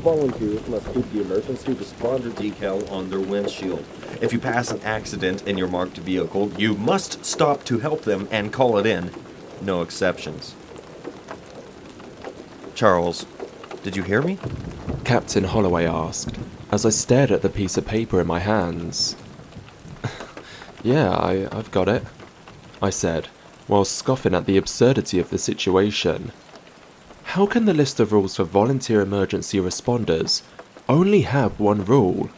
volunteers must keep the emergency responder decal on their windshield. If you pass an accident in your marked vehicle, you must stop to help them and call it in. No exceptions. Charles, did you hear me? Captain Holloway asked, as I stared at the piece of paper in my hands. Yeah, I've got it, I said, while scoffing at the absurdity of the situation. How can the list of rules for volunteer emergency responders only have one rule?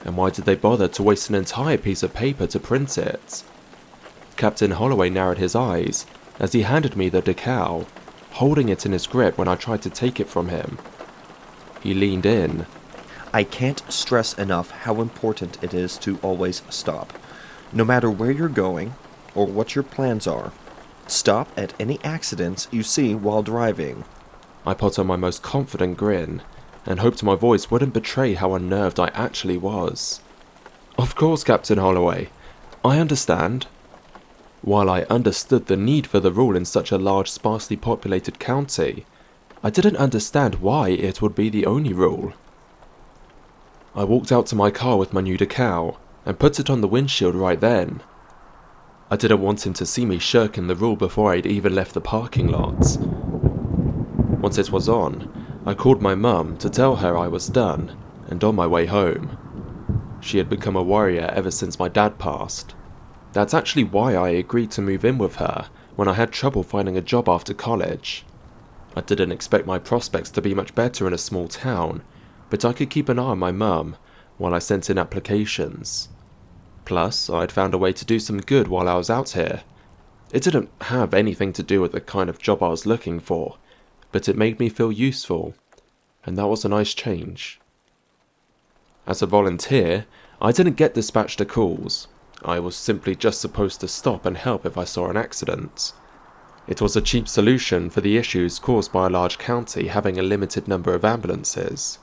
And why did they bother to waste an entire piece of paper to print it? Captain Holloway narrowed his eyes as he handed me the decal, holding it in his grip when I tried to take it from him. He leaned in. I can't stress enough how important it is to always stop. No matter where you're going or what your plans are, stop at any accidents you see while driving. I put on my most confident grin and hoped my voice wouldn't betray how unnerved I actually was. Of course, Captain Holloway. I understand. While I understood the need for the rule in such a large, sparsely populated county, I didn't understand why it would be the only rule. I walked out to my car with my new decal and put it on the windshield right then. I didn't want him to see me shirking the rule before I'd even left the parking lot. Once it was on, I called my mum to tell her I was done and on my way home. She had become a worrier ever since my dad passed. That's actually why I agreed to move in with her when I had trouble finding a job after college. I didn't expect my prospects to be much better in a small town, but I could keep an eye on my mum while I sent in applications. Plus, I'd found a way to do some good while I was out here. It didn't have anything to do with the kind of job I was looking for, but it made me feel useful, and that was a nice change. As a volunteer, I didn't get dispatched to calls. I was simply just supposed to stop and help if I saw an accident. It was a cheap solution for the issues caused by a large county having a limited number of ambulances.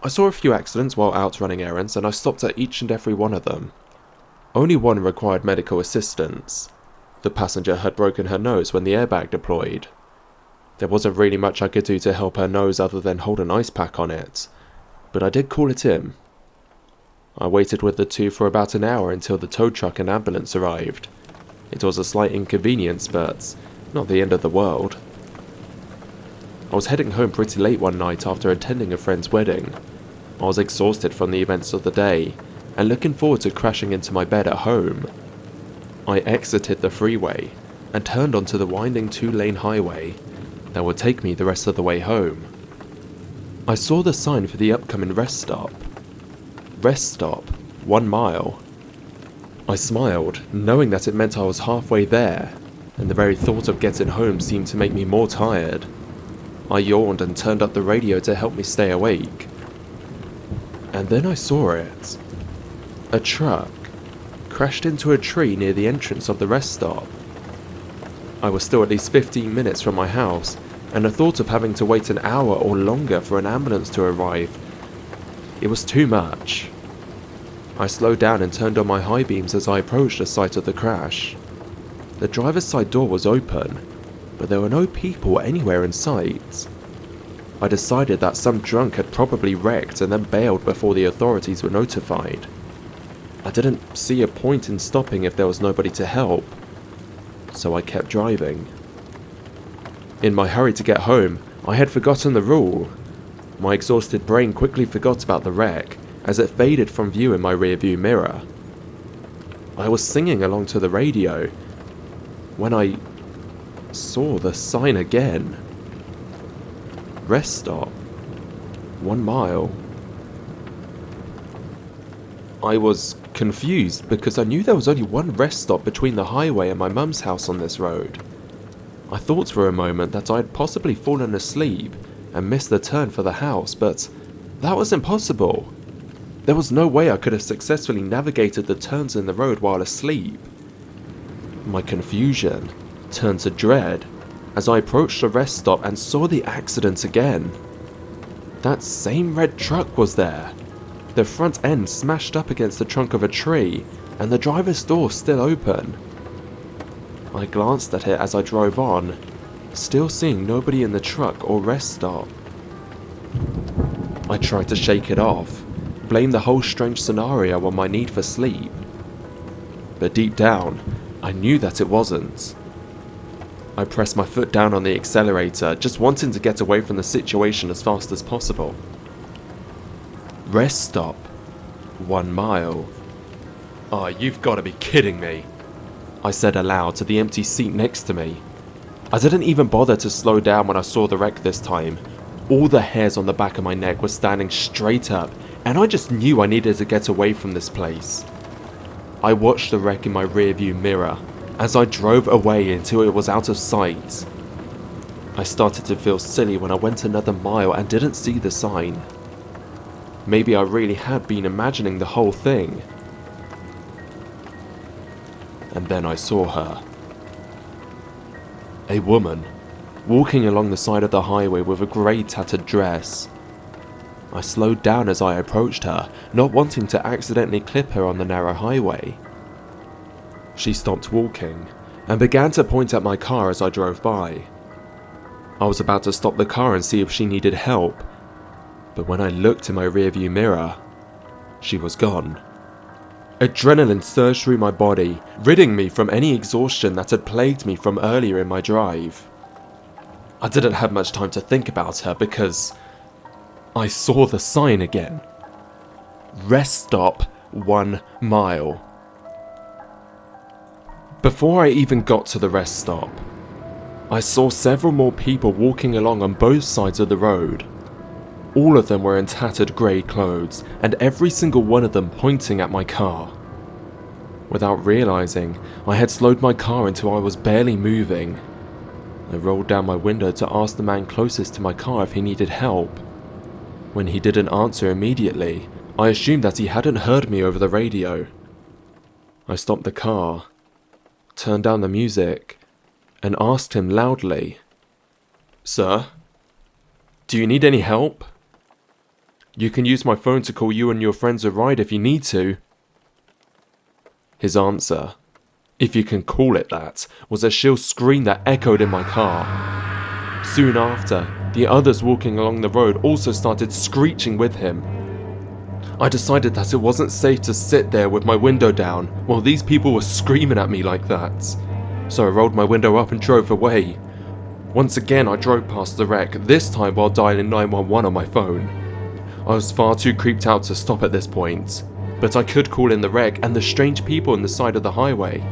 I saw a few accidents while out running errands, and I stopped at each and every one of them. Only one required medical assistance. The passenger had broken her nose when the airbag deployed. There wasn't really much I could do to help her nose other than hold an ice pack on it, but I did call it in. I waited with the two for about an hour until the tow truck and ambulance arrived. It was a slight inconvenience, but not the end of the world. I was heading home pretty late one night after attending a friend's wedding. I was exhausted from the events of the day, and looking forward to crashing into my bed at home. I exited the freeway, and turned onto the winding 2-lane highway that would take me the rest of the way home. I saw the sign for the upcoming rest stop. Rest stop, 1 mile. I smiled, knowing that it meant I was halfway there, and the very thought of getting home seemed to make me more tired. I yawned and turned up the radio to help me stay awake. And then I saw it. A truck crashed into a tree near the entrance of the rest stop. I was still at least 15 minutes from my house, and the thought of having to wait an hour or longer for an ambulance to arrive, it was too much. I slowed down and turned on my high beams as I approached the site of the crash. The driver's side door was open, but there were no people anywhere in sight. I decided that some drunk had probably wrecked and then bailed before the authorities were notified. I didn't see a point in stopping if there was nobody to help, so I kept driving. In my hurry to get home, I had forgotten the rule. My exhausted brain quickly forgot about the wreck as it faded from view in my rearview mirror. I was singing along to the radio when I saw the sign again. Rest stop, 1 mile. I was confused because I knew there was only one rest stop between the highway and my mum's house on this road. I thought for a moment that I had possibly fallen asleep and missed the turn for the house, but that was impossible. There was no way I could have successfully navigated the turns in the road while asleep. My confusion turned to dread as I approached the rest stop and saw the accident again. That same red truck was there, the front end smashed up against the trunk of a tree and the driver's door still open. I glanced at it as I drove on, still seeing nobody in the truck or rest stop. I tried to shake it off, blame the whole strange scenario on my need for sleep. But deep down, I knew that it wasn't. I pressed my foot down on the accelerator, just wanting to get away from the situation as fast as possible. Rest stop. 1 mile. Oh, you've got to be kidding me, I said aloud to the empty seat next to me. I didn't even bother to slow down when I saw the wreck this time. All the hairs on the back of my neck were standing straight up, and I just knew I needed to get away from this place. I watched the wreck in my rearview mirror as I drove away until it was out of sight. I started to feel silly when I went another mile and didn't see the sign. Maybe I really had been imagining the whole thing. And then I saw her. A woman, walking along the side of the highway with a grey tattered dress. I slowed down as I approached her, not wanting to accidentally clip her on the narrow highway. She stopped walking and began to point at my car as I drove by. I was about to stop the car and see if she needed help, but when I looked in my rearview mirror, she was gone. Adrenaline surged through my body, ridding me from any exhaustion that had plagued me from earlier in my drive. I didn't have much time to think about her because I saw the sign again. Rest stop 1 mile. Before I even got to the rest stop, I saw several more people walking along on both sides of the road. All of them were in tattered grey clothes, and every single one of them pointing at my car. Without realising, I had slowed my car until I was barely moving. I rolled down my window to ask the man closest to my car if he needed help. When he didn't answer immediately, I assumed that he hadn't heard me over the radio. I stopped the car, turned down the music, and asked him loudly, "Sir, do you need any help? You can use my phone to call you and your friends a ride if you need to." His answer, if you can call it that, was a shrill scream that echoed in my car. Soon after, the others walking along the road also started screeching with him. I decided that it wasn't safe to sit there with my window down while these people were screaming at me like that. So I rolled my window up and drove away. Once again, I drove past the wreck, this time while dialing 911 on my phone. I was far too creeped out to stop at this point, but I could call in the wreck and the strange people on the side of the highway.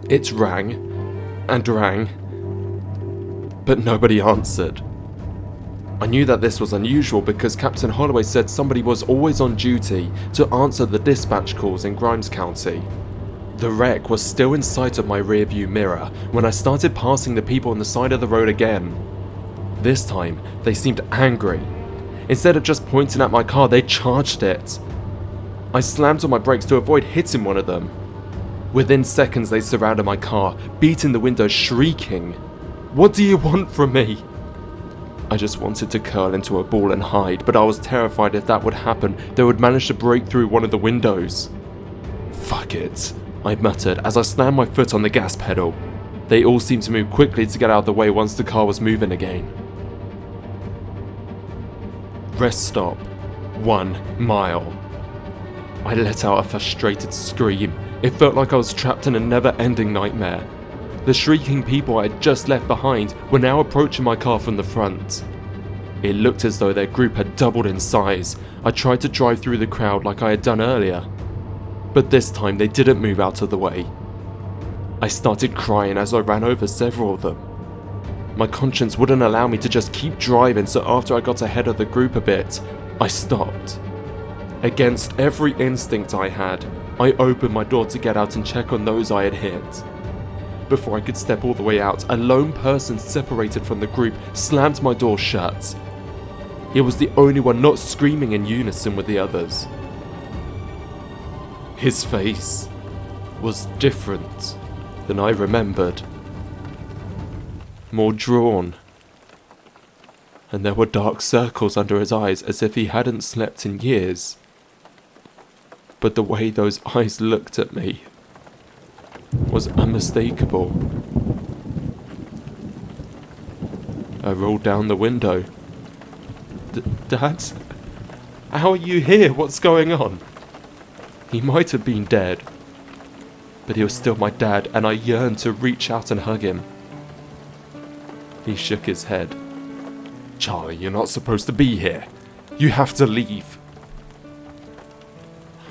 It rang, and rang, but nobody answered. I knew that this was unusual because Captain Holloway said somebody was always on duty to answer the dispatch calls in Grimes County. The wreck was still in sight of my rearview mirror when I started passing the people on the side of the road again. This time, they seemed angry. Instead of just pointing at my car, they charged it. I slammed on my brakes to avoid hitting one of them. Within seconds, they surrounded my car, beating the window, shrieking, "What do you want from me?" I just wanted to curl into a ball and hide, but I was terrified if that would happen, they would manage to break through one of the windows. "Fuck it," I muttered as I slammed my foot on the gas pedal. They all seemed to move quickly to get out of the way once the car was moving again. Rest stop. 1 mile. I let out a frustrated scream. It felt like I was trapped in a never-ending nightmare. The shrieking people I had just left behind were now approaching my car from the front. It looked as though their group had doubled in size. I tried to drive through the crowd like I had done earlier, but this time they didn't move out of the way. I started crying as I ran over several of them. My conscience wouldn't allow me to just keep driving, so after I got ahead of the group a bit, I stopped. Against every instinct I had, I opened my door to get out and check on those I had hit. Before I could step all the way out, a lone person separated from the group slammed my door shut. He was the only one not screaming in unison with the others. His face was different than I remembered. More drawn, and there were dark circles under his eyes as if he hadn't slept in years. But the way those eyes looked at me was unmistakable. I rolled down the window Dad? How are you here? What's going on? He might have been dead, but he was still my dad, and I yearned to reach out and hug him. He shook his head. Charlie, you're not supposed to be here. You have to leave.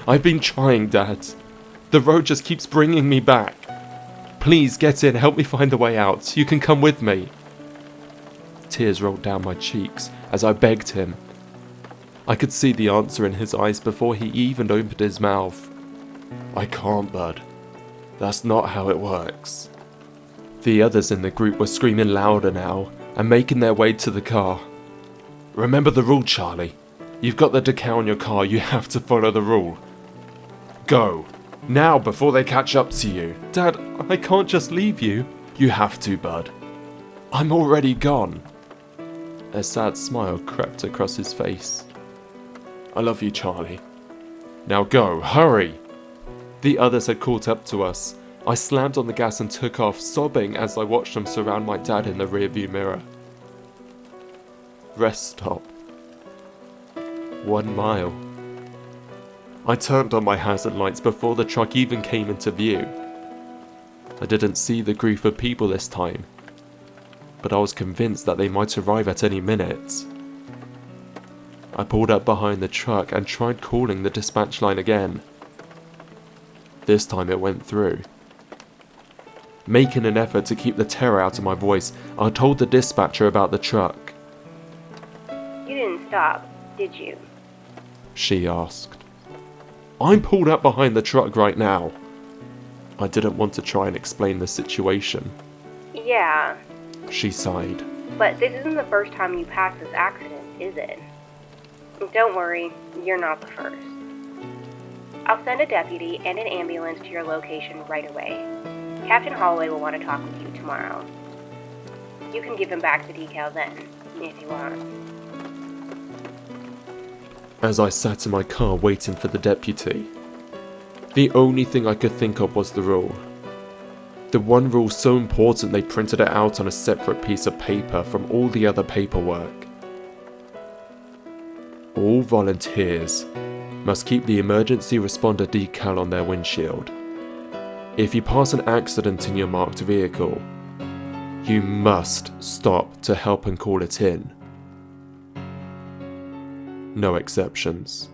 I've been trying, Dad. The road just keeps bringing me back. Please get in, help me find a way out. You can come with me. Tears rolled down my cheeks as I begged him. I could see the answer in his eyes before he even opened his mouth. I can't, bud. That's not how it works. The others in the group were screaming louder now and making their way to the car. Remember the rule, Charlie. You've got the decal in your car, you have to follow the rule. Go. Now, before they catch up to you. Dad, I can't just leave you. You have to, bud. I'm already gone. A sad smile crept across his face. I love you, Charlie. Now go, hurry. The others had caught up to us. I slammed on the gas and took off, sobbing as I watched them surround my dad in the rearview mirror. Rest stop. 1 mile. I turned on my hazard lights before the truck even came into view. I didn't see the group of people this time, but I was convinced that they might arrive at any minute. I pulled up behind the truck and tried calling the dispatch line again. This time it went through. Making an effort to keep the terror out of my voice, I told the dispatcher about the truck. You didn't stop, did you? She asked. I'm pulled up behind the truck right now. I didn't want to try and explain the situation. Yeah. She sighed. But this isn't the first time you passed this accident, is it? Don't worry, you're not the first. I'll send a deputy and an ambulance to your location right away. Captain Holloway will want to talk with you tomorrow. You can give him back the decal then, if you want. As I sat in my car waiting for the deputy, the only thing I could think of was the rule. The one rule so important they printed it out on a separate piece of paper from all the other paperwork. All volunteers must keep the emergency responder decal on their windshield. If you pass an accident in your marked vehicle, you must stop to help and call it in. No exceptions.